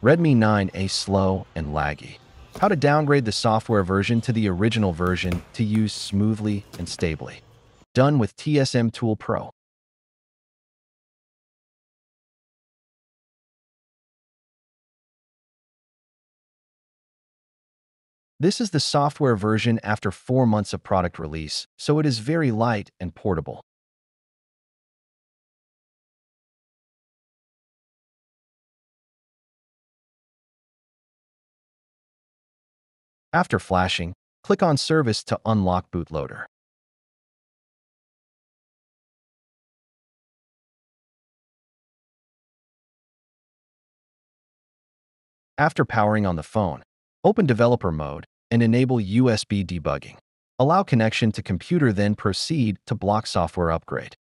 Redmi 9A slow and laggy. How to downgrade the software version to the original version to use smoothly and stably. Done with TSM Tool Pro. This is the software version after 4 months of product release, so it is very light and portable. After flashing, click on Service to unlock bootloader. After powering on the phone, open Developer Mode and enable USB debugging. Allow connection to computer, then proceed to block software upgrade.